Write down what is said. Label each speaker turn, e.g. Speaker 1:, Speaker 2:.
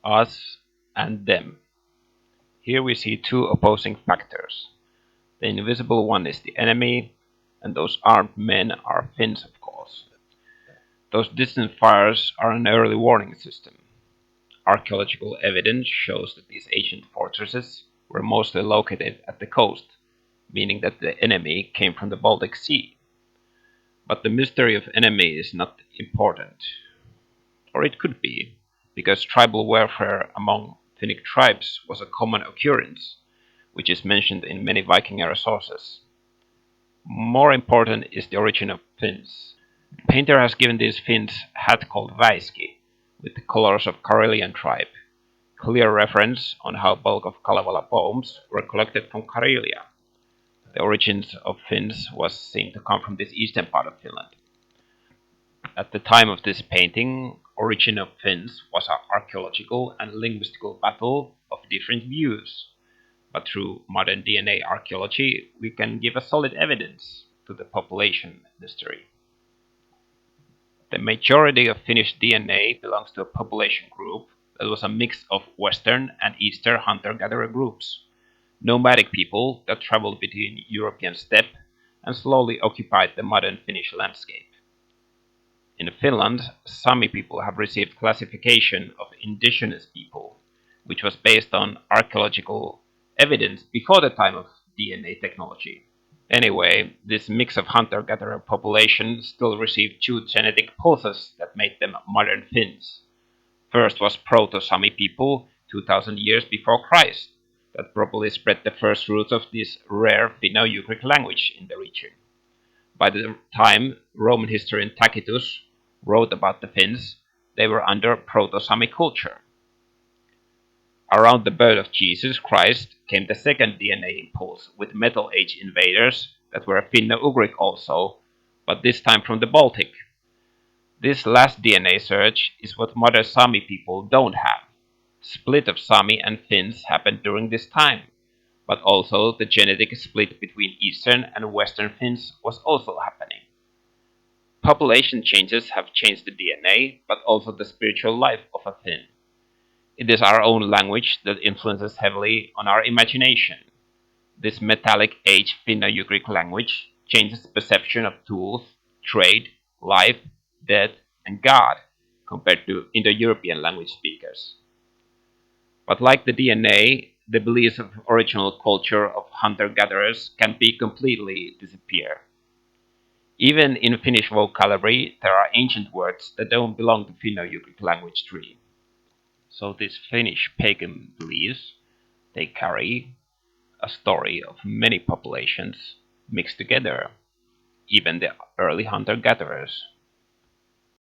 Speaker 1: us, and them. Here we see two opposing factors. The invisible one is the enemy, and those armed men are Finns, of course. Those distant fires are an early warning system. Archaeological evidence shows that these ancient fortresses were mostly located at the coast, meaning that the enemy came from the Baltic Sea. But the mystery of enemy is not important. Or it could be, because tribal warfare among Finnic tribes was a common occurrence, which is mentioned in many Viking era sources. More important is the origin of Finns. The painter has given these Finns a hat called Väiski, with the colors of Karelian tribe, clear reference on how bulk of Kalevala poems were collected from Karelia. The origins of Finns was seen to come from this eastern part of Finland. At the time of this painting, origin of Finns was an archaeological and linguistical battle of different views, but through modern DNA archaeology we can give a solid evidence to the population mystery. The majority of Finnish DNA belongs to a population group that was a mix of Western and Eastern hunter-gatherer groups, nomadic people that traveled between European steppe and slowly occupied the modern Finnish landscape. In Finland, Sami people have received classification of indigenous people, which was based on archaeological evidence before the time of DNA technology. Anyway, this mix of hunter-gatherer population still received two genetic pulses that made them modern Finns. First was Proto-Sami people 2000 years before Christ, that probably spread the first roots of this rare Finno-Ugric language in the region. By the time Roman historian Tacitus wrote about the Finns, they were under Proto-Sami culture. Around the birth of Jesus Christ came the second DNA impulse with Metal Age invaders that were Finno-Ugric also, but this time from the Baltic. This last DNA surge is what modern Sami people don't have. Split of Sami and Finns happened during this time, but also the genetic split between Eastern and Western Finns was also happening. Population changes have changed the DNA, but also the spiritual life of a Finn. It is our own language that influences heavily on our imagination. This metallic age Finno-Ugric language changes perception of tools, trade, life, death, and God compared to Indo-European language speakers. But like the DNA, the beliefs of original culture of hunter-gatherers can be completely disappear. Even in Finnish vocabulary, there are ancient words that don't belong to Finno-Ugric language tree. So these Finnish pagan beliefs, they carry a story of many populations mixed together, even the early hunter-gatherers.